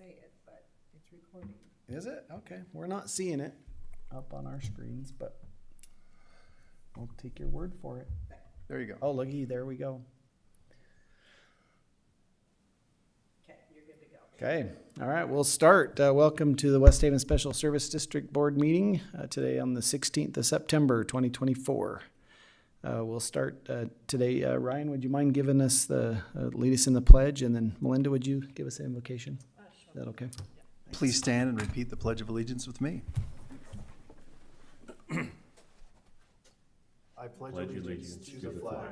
say it, but it's recording. Is it? Okay. We're not seeing it up on our screens, but we'll take your word for it. There you go. Oh, looky, there we go. Okay, you're good to go. Okay. All right, we'll start. Welcome to the West Haven Special Service District Board meeting today on the 16th of September, 2024. We'll start today. Ryan, would you mind giving us the lead us in the pledge? And then Melinda, would you give us the invocation? Sure. Is that okay? Please stand and repeat the Pledge of Allegiance with me. I pledge allegiance to the flag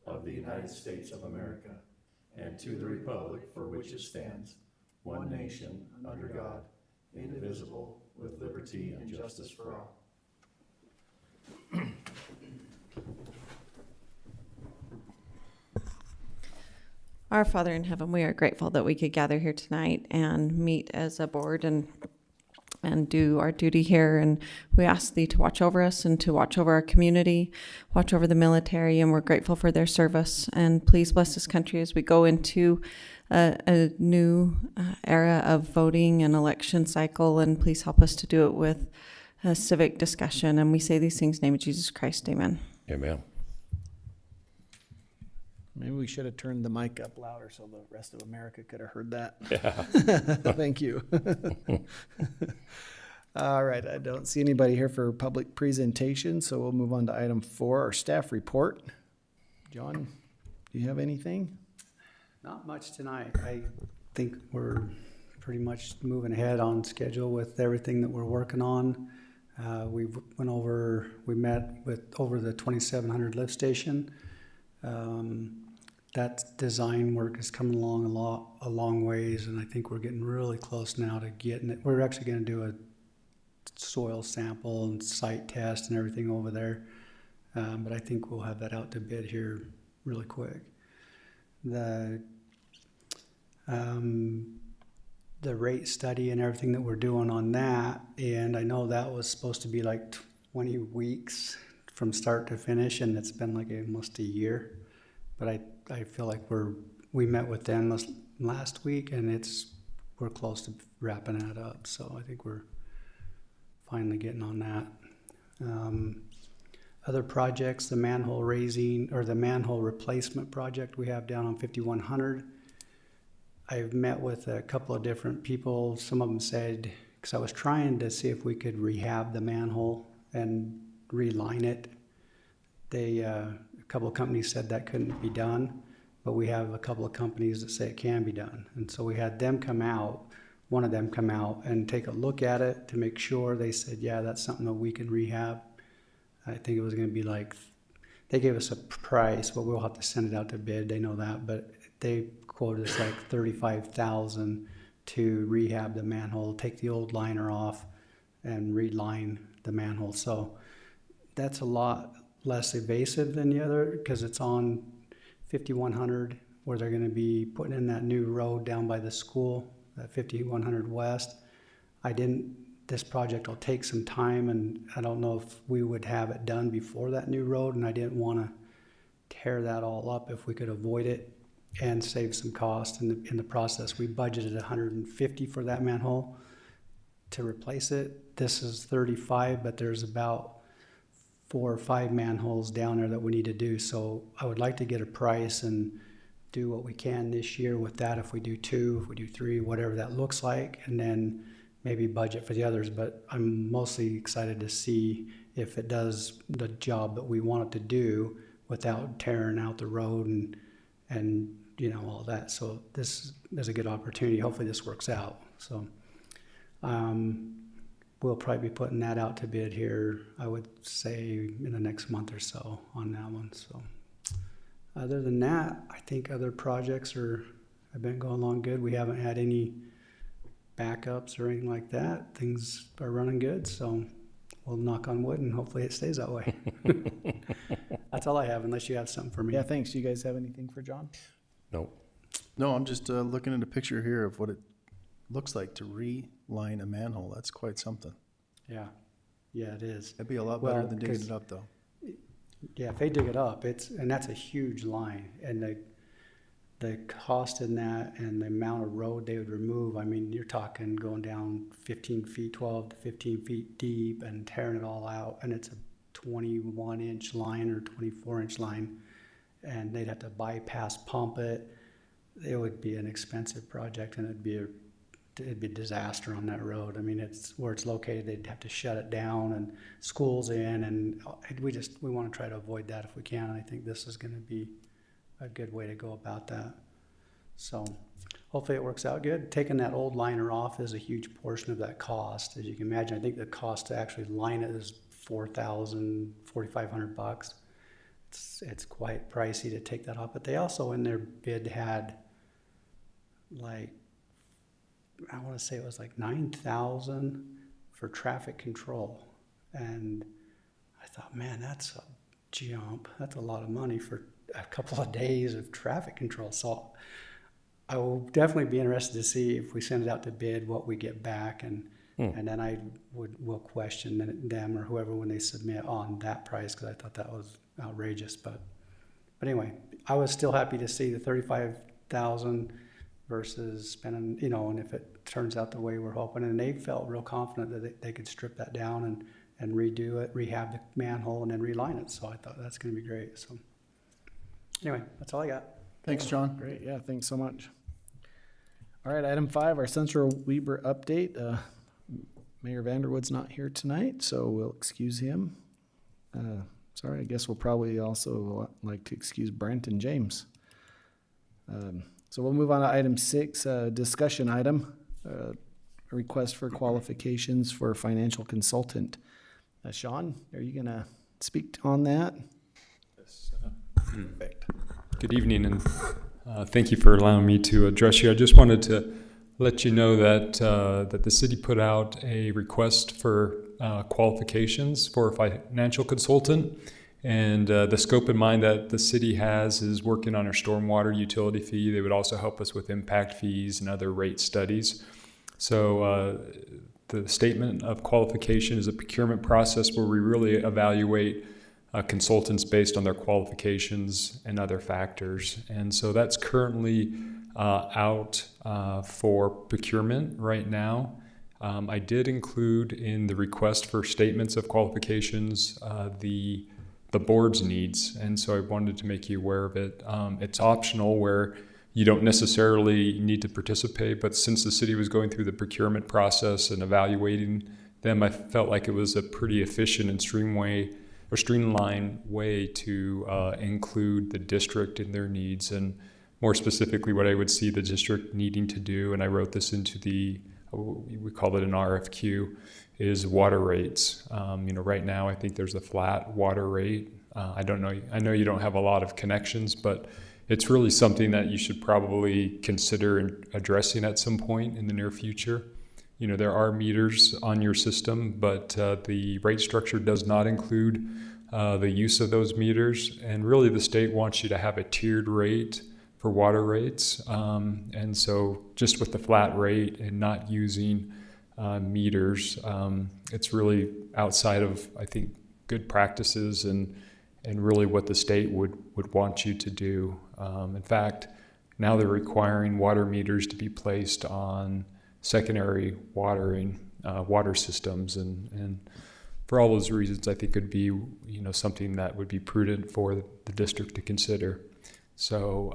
of the United States of America and to the republic for which it stands, one nation, under God, indivisible, with liberty and justice for all. Our Father in heaven, we are grateful that we could gather here tonight and meet as a board and do our duty here. And we ask thee to watch over us and to watch over our community, watch over the military, and we're grateful for their service. And please bless this country as we go into a new era of voting and election cycle. And please help us to do it with a civic discussion. And we say these things in the name of Jesus Christ. Amen. Amen. Maybe we should have turned the mic up louder so the rest of America could have heard that. Yeah. Thank you. All right, I don't see anybody here for public presentation, so we'll move on to item 4, our staff report. John, do you have anything? Not much tonight. I think we're pretty much moving ahead on schedule with everything that we're working on. We met with over the 2700 lift station. That design work is coming along a long ways, and I think we're getting really close now to getting it. We're actually going to do a soil sample and site test and everything over there, but I think we'll have that out to bid here really quick. The rate study and everything that we're doing on that, and I know that was supposed to be like 20 weeks from start to finish, and it's been like almost a year. But I feel like we met with them last week, and we're close to wrapping that up. So I think we're finally getting on that. Other projects, the manhole raising or the manhole replacement project we have down on 5100. I've met with a couple of different people. Some of them said, because I was trying to see if we could rehab the manhole and reline it. A couple of companies said that couldn't be done, but we have a couple of companies that say it can be done. And so we had them come out, one of them come out and take a look at it to make sure. They said, yeah, that's something that we can rehab. I think it was going to be like, they gave us a price, but we'll have to send it out to bid. They know that, but they quoted us like $35,000 to rehab the manhole, take the old liner off and reline the manhole. So that's a lot less evasive than the other, because it's on 5100 where they're going to be putting in that new road down by the school, that 5100 west. This project will take some time, and I don't know if we would have it done before that new road, and I didn't want to tear that all up if we could avoid it and save some cost in the process. We budgeted $150 for that manhole to replace it. This is $35, but there's about 4 or 5 manholes down there that we need to do. So I would like to get a price and do what we can this year with that. If we do 2, if we do 3, whatever that looks like, and then maybe budget for the others. But I'm mostly excited to see if it does the job that we want it to do without tearing out the road and all that. So this is a good opportunity. Hopefully this works out. So we'll probably be putting that out to bid here, I would say, in the next month or so on that one. So other than that, I think other projects have been going along good. We haven't had any backups or anything like that. Things are running good, so we'll knock on wood and hopefully it stays that way. That's all I have, unless you have something for me. Yeah, thanks. Do you guys have anything for John? No. No, I'm just looking at a picture here of what it looks like to reline a manhole. That's quite something. Yeah, it is. That'd be a lot better than digging it up, though. Yeah, if they dig it up, and that's a huge line, and the cost in that and the amount of road they would remove, I mean, you're talking going down 15 feet, 12 to 15 feet deep and tearing it all out. And it's a 21-inch line or 24-inch line. And they'd have to bypass pump it. It would be an expensive project, and it'd be a disaster on that road. I mean, it's where it's located, they'd have to shut it down and schools in, and we want to try to avoid that if we can. And I think this is going to be a good way to go about that. So hopefully it works out good. Taking that old liner off is a huge portion of that cost. As you can imagine, I think the cost to actually line it is $4,500. It's quite pricey to take that off. But they also in their bid had like, I want to say it was like $9,000 for traffic control. And I thought, man, that's a jump. That's a lot of money for a couple of days of traffic control. So I will definitely be interested to see if we send it out to bid, what we get back. And then will question them or whoever when they submit on that price, because I thought that was outrageous. But anyway, I was still happy to see the $35,000 versus spending, and if it turns out the way we're hoping. And they felt real confident that they could strip that down and redo it, rehab the manhole, and then reline it. So I thought that's going to be great. So anyway, that's all I got. Thanks, John. Great, yeah, thanks so much. All right, item 5, our Central Weber update. Mayor Vanderwood's not here tonight, so we'll excuse him. Sorry, I guess we'll probably also like to excuse Brent and James. So we'll move on to item 6, discussion item, a request for qualifications for a financial consultant. Sean, are you gonna speak on that? Yes. Good evening, and thank you for allowing me to address you. I just wanted to let you know that that the city put out a request for qualifications for a financial consultant, and the scope in mind that the city has is working on our stormwater utility fee. They would also help us with impact fees and other rate studies. So the statement of qualification is a procurement process where we really evaluate consultants based on their qualifications and other factors. And so that's currently out for procurement right now. I did include in the request for statements of qualifications the board's needs, and so I wanted to make you aware of it. It's optional where you don't necessarily need to participate, but since the city was going through the procurement process and evaluating them, I felt like it was a pretty efficient and streamlined way to include the district in their needs, and more specifically what I would see the district needing to do, and I wrote this into we call it an RFQ, is water rates. Right now I think there's a flat water rate. I know you don't have a lot of connections, but it's really something that you should probably consider addressing at some point in the near future. There are meters on your system, but the rate structure does not include the use of those meters. And really the state wants you to have a tiered rate for water rates. And so just with the flat rate and not using meters, it's really outside of, I think, good practices and really what the state would want you to do. In fact, now they're requiring water meters to be placed on secondary water systems, and for all those reasons, I think it'd be something that would be prudent for the district to consider. So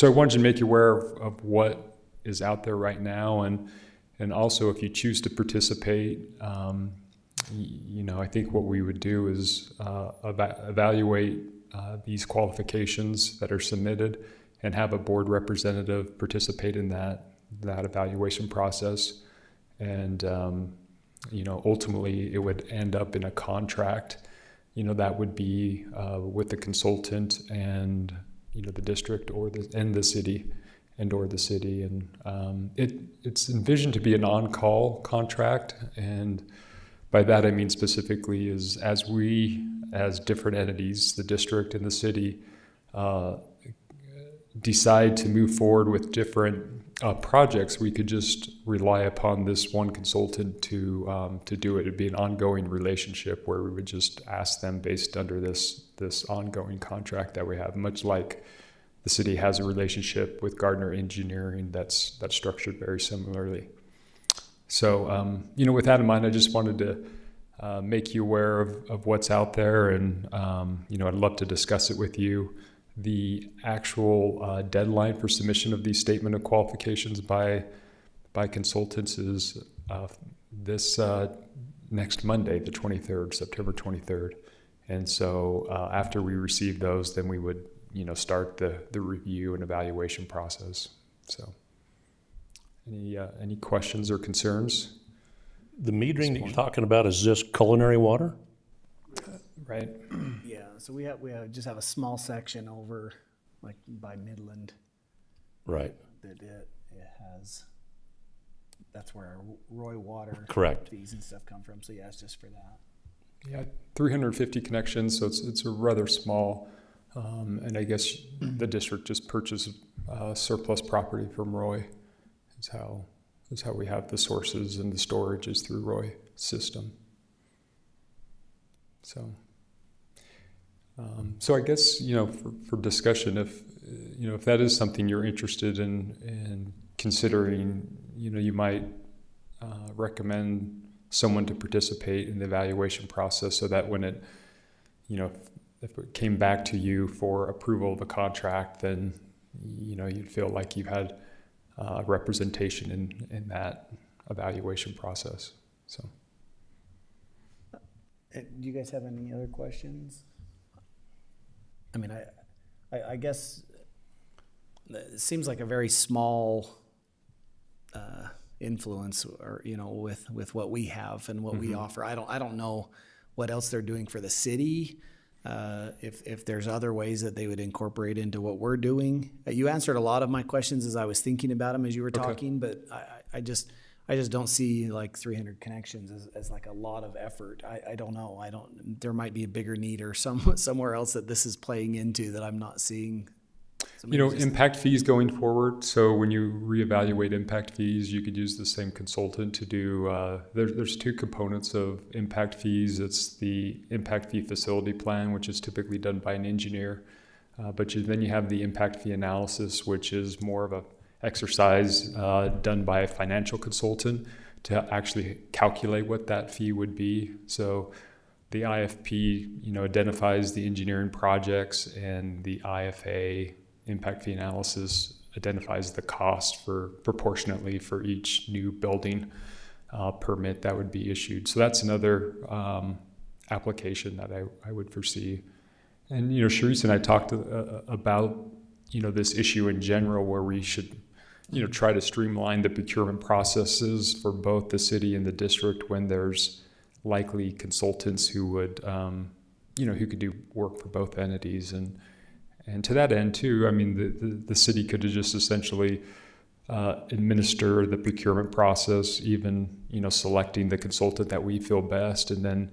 I wanted to make you aware of what is out there right now, and also if you choose to participate, I think what we would do is evaluate these qualifications that are submitted and have a board representative participate in that evaluation process. And, ultimately it would end up in a contract, that would be with the consultant and, the district and the city. And it's envisioned to be an on-call contract. And by that I mean specifically is as different entities, the district and the city, decide to move forward with different projects, we could just rely upon this one consultant to do it. It'd be an ongoing relationship where we would just ask them based under this ongoing contract that we have, much like the city has a relationship with Gardner Engineering that's structured very similarly. So, with that in mind, I just wanted to make you aware of what's out there, and I'd love to discuss it with you. The actual deadline for submission of these statement of qualifications by consultants is this next Monday, the 23rd, September 23rd. And so after we receive those, then we would start the review and evaluation process. So any questions or concerns? The metering that you're talking about, is this culinary water? Right. Yeah, so we just have a small section over like by Midland Right. that it has. That's where our Roy Water Correct. fees and stuff come from. So yeah, it's just for that. Yeah, 350 connections, so it's a rather small, and I guess the district just purchased surplus property from Roy. Is how we have the sources, and the storage is through Roy system. So I guess for discussion, if that is something you're interested in considering, you might recommend someone to participate in the evaluation process, so that when it, if it came back to you for approval of a contract, then you'd feel like you've had representation in that evaluation process. So. Do you guys have any other questions? I mean, I guess it seems like a very small influence, or with what we have and what we offer. I don't know what else they're doing for the city. If there's other ways that they would incorporate into what we're doing. You answered a lot of my questions as I was thinking about them as you were talking, but I just don't see like 300 connections as like a lot of effort. I don't know. There might be a bigger need or somewhere else that this is playing into that I'm not seeing. So Impact fees going forward. So when you reevaluate impact fees, you could use the same consultant to do, there's two components of impact fees. It's the impact fee facility plan, which is typically done by an engineer. But then you have the impact fee analysis, which is more of a exercise done by a financial consultant to actually calculate what that fee would be. So the IFP, identifies the engineering projects, and the IFA, impact fee analysis, identifies the cost proportionately for each new building permit that would be issued. So that's another application that I would foresee. And, Sharice and I talked about, this issue in general, where we should, try to streamline the procurement processes for both the city and the district when there's likely consultants who would, who could do work for both entities. And to that end, too, I mean, the city could just essentially administer the procurement process, even, selecting the consultant that we feel best, and then,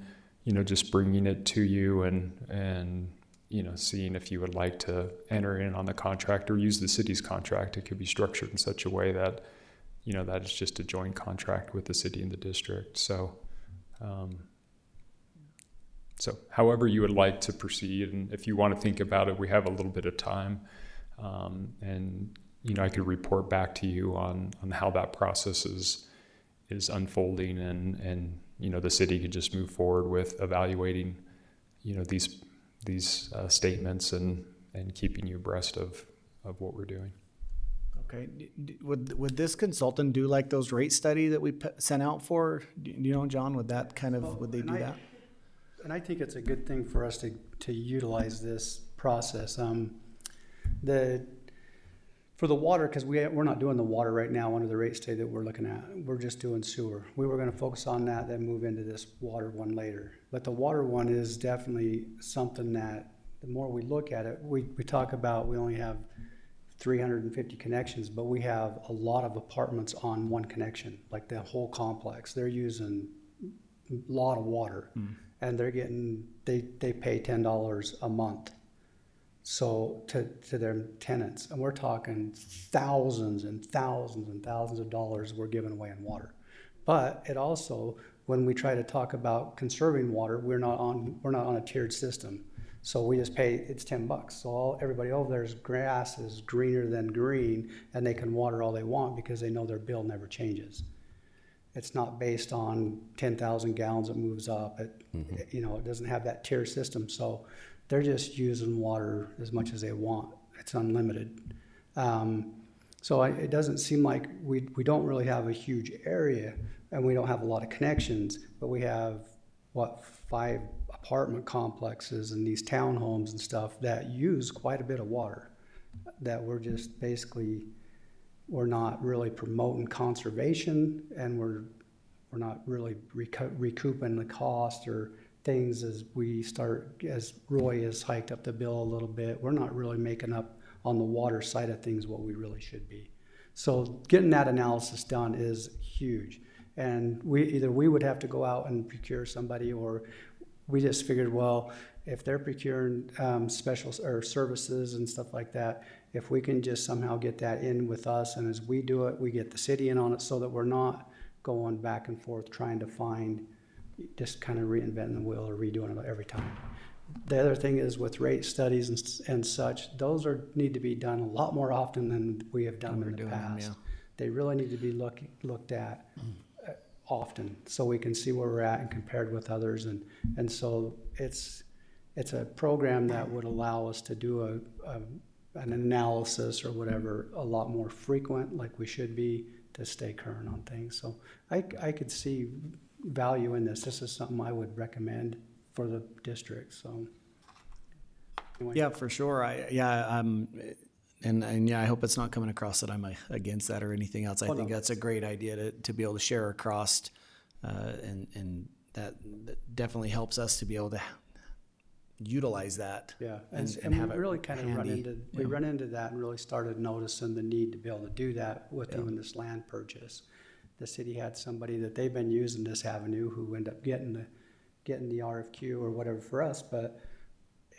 just bringing it to you and seeing if you would like to enter in on the contract or use the city's contract. It could be structured in such a way that, that it's just a joint contract with the city and the district. So however you would like to proceed, and if you want to think about it, we have a little bit of time, and I could report back to you on how that process is unfolding, and the city could just move forward with evaluating these statements and keeping you abreast of what we're doing. Okay. Would this consultant do like those rate study that we sent out for? Do you know, John? Would they do that? And I think it's a good thing for us to utilize this process. For the water, because we're not doing the water right now under the rate study that we're looking at. We're just doing sewer. We were going to focus on that, then move into this water one later. But the water one is definitely something that the more we look at it, we talk about we only have 350 connections, but we have a lot of apartments on one connection, like the whole complex. They're using a lot of water. And they're getting, they pay $10 a month. So to their tenants, and we're talking thousands and thousands and thousands of dollars we're giving away in water. But it also, when we try to talk about conserving water, we're not on a tiered system. So we just pay, it's $10. So everybody over there's grass is greener than green, and they can water all they want because they know their bill never changes. It's not based on 10,000 gallons it moves up. It doesn't have that tier system. So they're just using water as much as they want. It's unlimited. So it doesn't seem like we don't really have a huge area, and we don't have a lot of connections, but we have, 5 apartment complexes and these townhomes and stuff that use quite a bit of water, that we're just basically, we're not really promoting conservation, and we're not really recouping the cost or things as Roy has hiked up the bill a little bit. We're not really making up on the water side of things what we really should be. So getting that analysis done is huge. And we would have to go out and procure somebody, or we just figured, well, if they're procuring special or services and stuff like that, if we can just somehow get that in with us, and as we do it, we get the city in on it, so that we're not going back and forth trying to find, just kind of reinventing the wheel or redoing it every time. The other thing is with rate studies and such, those need to be done a lot more often than we have done in the past. They really need to be looked at often, so we can see where we're at and compared with others, and so it's a program that would allow us to do an analysis or whatever a lot more frequent, like we should be, to stay current on things. So I could see value in this. This is something I would recommend for the district. So anyway. Yeah, for sure. I hope it's not coming across that I'm against that or anything else. I think that's a great idea to be able to share across, and that definitely helps us to be able to utilize that. Yeah, and we have it really kind of handy. run into that, and really started noticing the need to be able to do that with even this land purchase. The city had somebody that they've been using this avenue who ended up getting the RFQ or whatever for us, but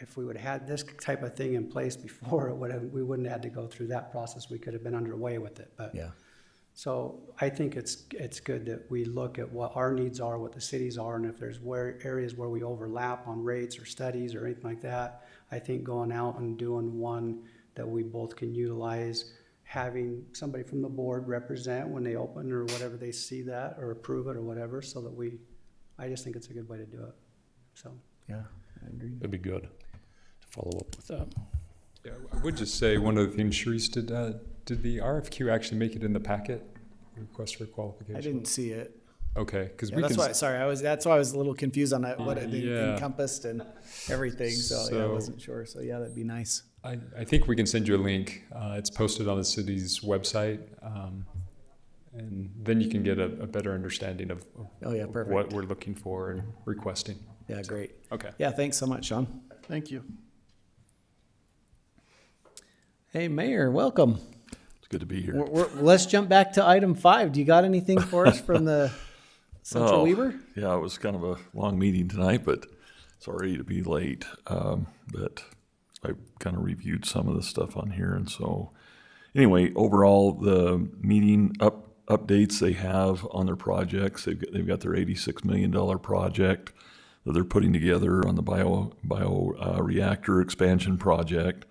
if we would have had this type of thing in place before, we wouldn't have had to go through that process. We could have been underway with it. But Yeah. So I think it's good that we look at what our needs are, what the cities are, and if there's areas where we overlap on rates or studies or anything like that, I think going out and doing one that we both can utilize, having somebody from the board represent when they open or whatever, they see that or approve it or whatever, so that I just think it's a good way to do it. So Yeah, I agree. It'd be good to follow up with that. Yeah, I would just say one of the things, Sharice, did the RFQ actually make it in the packet? Request for qualification? I didn't see it. Okay, because Yeah, we that's can. why. Sorry, that's why I was a little confused on that, what it Yeah. encompassed and everything. So yeah, I So- wasn't sure. So yeah, that'd be nice. I think we can send you a link. It's posted on the city's website, and then you can get a better understanding of Oh yeah, perfect. what we're looking for and requesting. Yeah, great. Okay. Yeah, thanks so much, Sean. Thank you. Hey, Mayor, welcome. It's good to be here. Let's jump back to item 5. Do you got anything for us from the Central Oh, Weaver? Yeah, it was kind of a long meeting tonight, but sorry to be late. But I kind of reviewed some of the stuff on here, and so anyway, overall, the meeting updates they have on their projects. They've got their $86 million project that they're putting together on the bio reactor expansion project.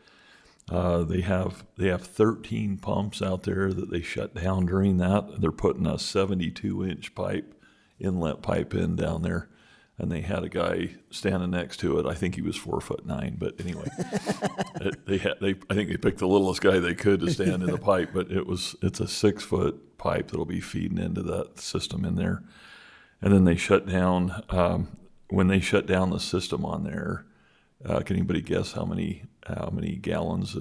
They have 13 pumps out there that they shut down during that. They're putting a 72-inch inlet pipe in down there, and they had a guy standing next to it. I think he was 4'9", but anyway, I think they picked the littlest guy they could to stand in the pipe. But it's a 6-foot pipe that'll be feeding into that system in there, and then they shut down. When they shut down the system on there, can anybody guess how many gallons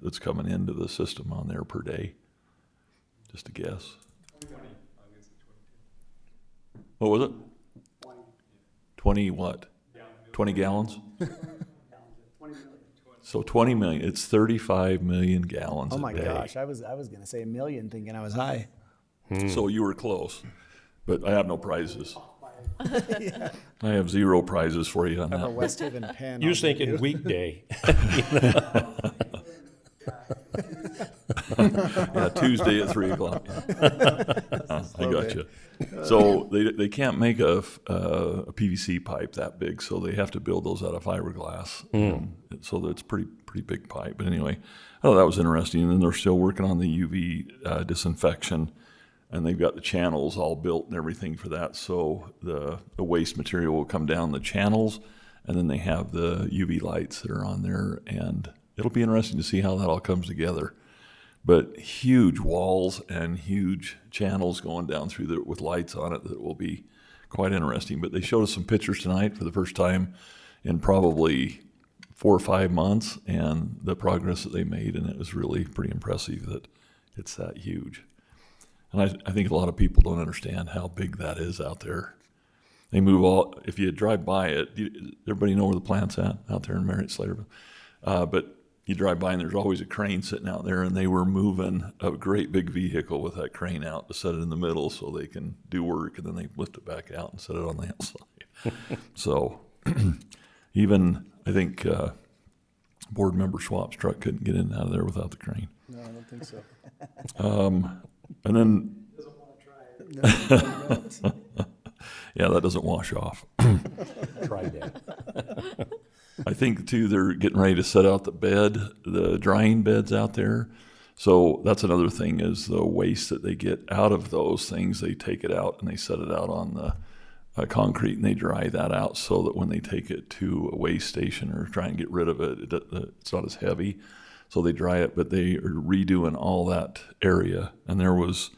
that's coming into the system on there per day? Just a guess. 20. What was it? 20 what? 20 gallons? So 20 million. It's 35 million gallons Oh a my day. gosh, I was gonna say 1 million, thinking I was high. So you were close, but I have no prizes. I have 0 prizes for you on Have a that. West Haven pen. You was I'll give thinking you. weekday. Yeah, Tuesday at 3 o'clock. I I got Okay. you. So they can't make a PVC pipe that big, so they have to build those out of fiberglass. So it's pretty big pipe. But anyway, I thought that was interesting. And then they're still working on the UV disinfection, and they've got the channels all built and everything for that. So the waste material will come down the channels, and then they have the UV lights that are on there, and it'll be interesting to see how that all comes together. But huge walls and huge channels going down through there with lights on it that will be quite interesting. But they showed us some pictures tonight for the first time in probably 4 or 5 months, and the progress that they made, and it was really pretty impressive that it's that huge. And I think a lot of people don't understand how big that is out there. They move all, if you drive by it, everybody know where the plant's at out there in Marriott Slaterville? But you drive by and there's always a crane sitting out there, and they were moving a great big vehicle with that crane out to set it in the middle so they can do work, and then they lift it back out and set it on the outside. So even, I think, board member Schwab's truck couldn't get in and out of there without the crane. No, I don't think so. And then, yeah, that doesn't wash off. Try that. I think too, they're getting ready to set out the drying beds out there. So that's another thing, is the waste that they get out of those things, they take it out and they set it out on the concrete, and they dry that out so that when they take it to a waste station or try and get rid of it, it's not as heavy. So they dry it, but they are redoing all that area. And there was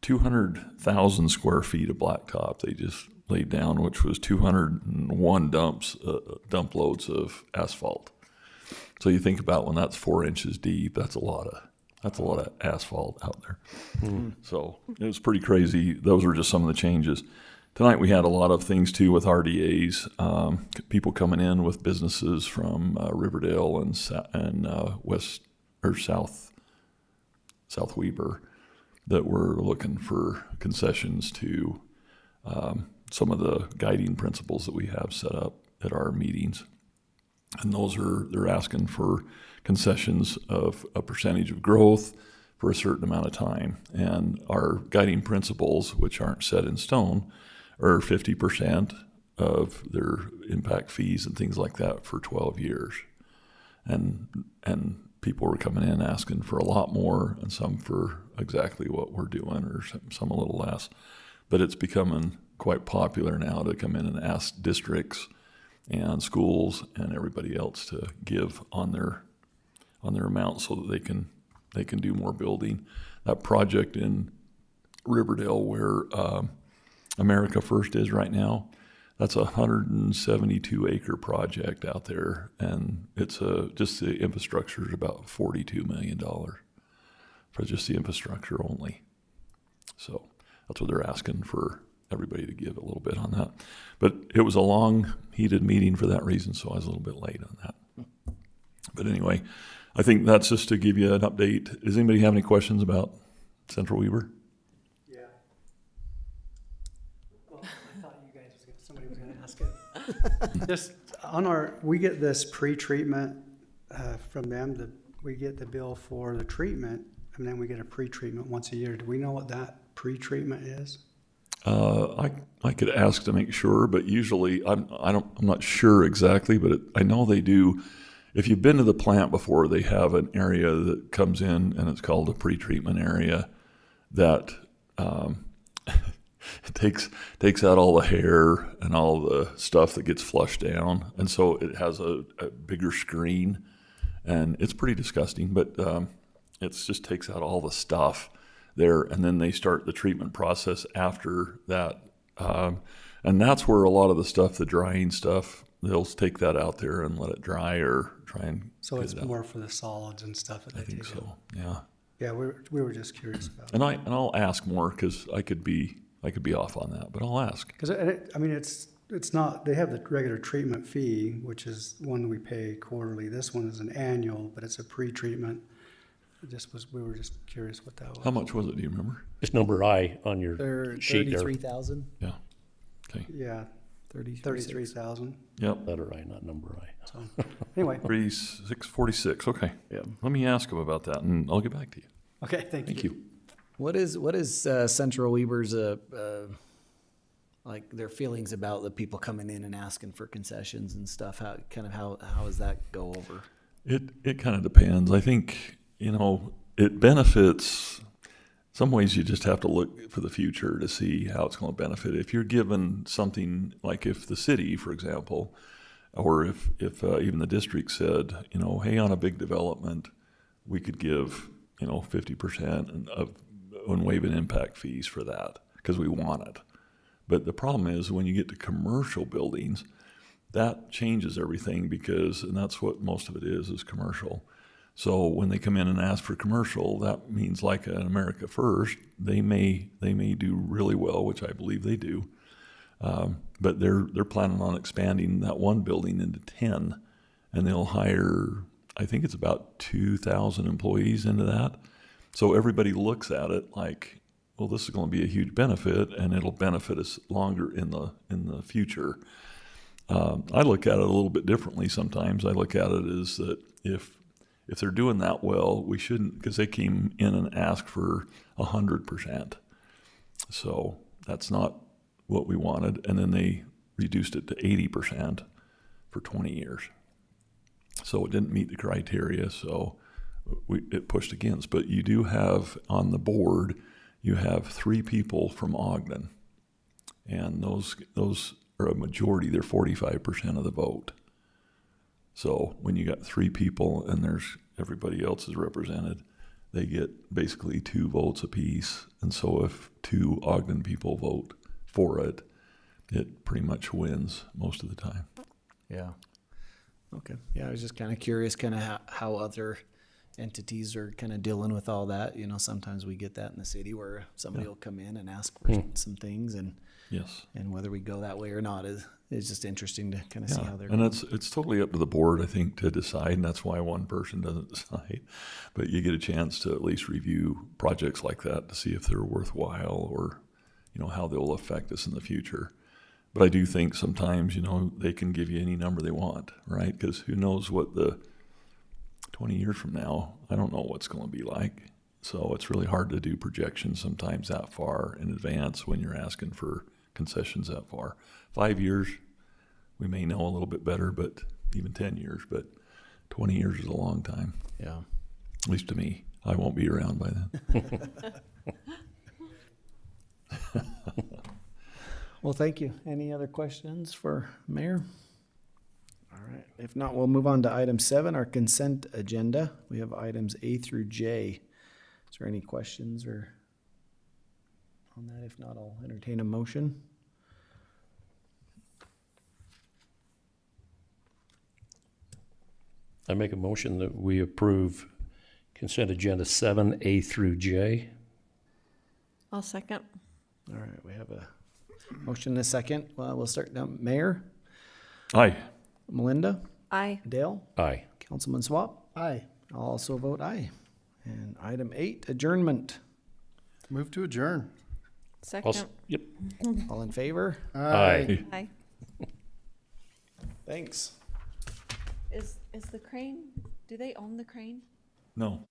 200,000 square feet of blacktop they just laid down, which was 201 dump loads of asphalt. So you think about when that's 4 inches deep, that's a lot of asphalt out there. So it was pretty crazy. Those are just some of the changes. Tonight we had a lot of things too with RDAs, people coming in with businesses from Riverdale and West or South Weber that were looking for concessions to some of the guiding principles that we have set up at our meetings. And they're asking for concessions of a percentage of growth for a certain amount of time. And our guiding principles, which aren't set in stone, are 50% of their impact fees and things like that for 12 years. And people were coming in asking for a lot more, and some for exactly what we're doing, or some a little less. But it's becoming quite popular now to come in and ask districts and schools and everybody else to give on their amount so that they can do more building. That project in Riverdale where America First is right now, that's a 172-acre project out there, and it's just the infrastructure is about $42 million for just the infrastructure only. So that's what they're asking for everybody to give a little bit on that. But it was a long, heated meeting for that reason, so I was a little bit late on that. But anyway, I think that's just to give you an update. Does anybody have any questions about Central Weber? Yeah. Well, I thought you guys, somebody was gonna ask it. Just we get this pre-treatment from them, we get the bill for the treatment, and then we get a pre-treatment once a year. Do we know what that pre-treatment is? I could ask to make sure, but usually I'm not sure exactly, but I know they do. If you've been to the plant before, they have an area that comes in, and it's called a pre-treatment area that takes out all the hair and all the stuff that gets flushed down, and so it has a bigger screen, and it's pretty disgusting, but it just takes out all the stuff there, and then they start the treatment process after that, and that's where a lot of the stuff, the drying stuff, they'll take that out there and let it dry or try and So get it's it out. more for the solids and stuff that I they think take so. out. Yeah, Yeah, we were just curious about it. and I'll ask more because I could be off on that, but I'll ask. Because I mean, it's not, they have the regular treatment fee, which is one we pay quarterly. This one is an annual, but it's a pre-treatment. We were just curious what that was. How much was it? Do you remember? It's number I on your They're sheet there. 33,000. Yeah. Okay. Yeah, 33,000. Yep. Letter I, not number I. So anyway, 3646. Okay. Yeah. Let me ask them about that, and I'll get back to you. okay, thank you. Thank you. What is Central Weber's like their feelings about the people coming in and asking for concessions and stuff? How does that go over? It kind of depends. I think, it benefits, some ways you just have to look for the future to see how it's going to benefit. If you're given something, like if the city, for example, or if even the district said, hey, on a big development, we could give, 50% of unwaived impact fees for that because we want it. But the problem is when you get to commercial buildings, that changes everything and that's what most of it is commercial. So when they come in and ask for commercial, that means like an America First, they may do really well, which I believe they do. But they're planning on expanding that one building into 10, and they'll hire, I think it's about 2,000 employees into that. So everybody looks at it like, well, this is going to be a huge benefit, and it'll benefit us longer in the future. I look at it a little bit differently sometimes. I look at it as that if they're doing that well, we shouldn't, because they came in and asked for 100%. So that's not what we wanted. And then they reduced it to 80% for 20 years. So it didn't meet the criteria, so it pushed against. But you do have on the board, you have 3 people from Ogden. And those are a majority, they're 45% of the vote. So when you got 3 people and everybody else is represented, they get basically 2 votes apiece. And so if 2 Ogden people vote for it, it pretty much wins most of the time. Yeah. Okay. Yeah, I was just kind of curious how other entities are kind of dealing with all that. Sometimes we get that in the city where somebody will come in and ask for some things, and Yes. and whether we go that way or not is just interesting to kind of see how they're And going. it's totally up to the board, I think, to decide, and that's why one person doesn't decide. But you get a chance to at least review projects like that to see if they're worthwhile or, how they'll affect us in the future. But I do think sometimes, they can give you any number they want, right? Because who knows what 20 years from now, I don't know what's going to be like. So it's really hard to do projections sometimes that far in advance when you're asking for concessions that far. 5 years, we may know a little bit better, but even 10 years, but 20 years is a long time, Yeah. at least to me. I won't be around by then. Well, thank you. Any other questions for Mayor? All right. If not, we'll move on to item 7, our consent agenda. We have items A through J. Is there any questions or on that? If not, I'll entertain a motion. I make a motion that we approve consent agenda 7A through J. I'll second. All right, we have a motion and a second. Well, we'll start down. Mayor, Aye. Melinda, Aye. Dale, Aye. Councilman Swap. Aye. I'll also vote aye. And item 8, adjournment. Move to adjourn. Second. Yep. All in favor? Aye. Aye. Thanks. Is the crane, do they own the crane? No.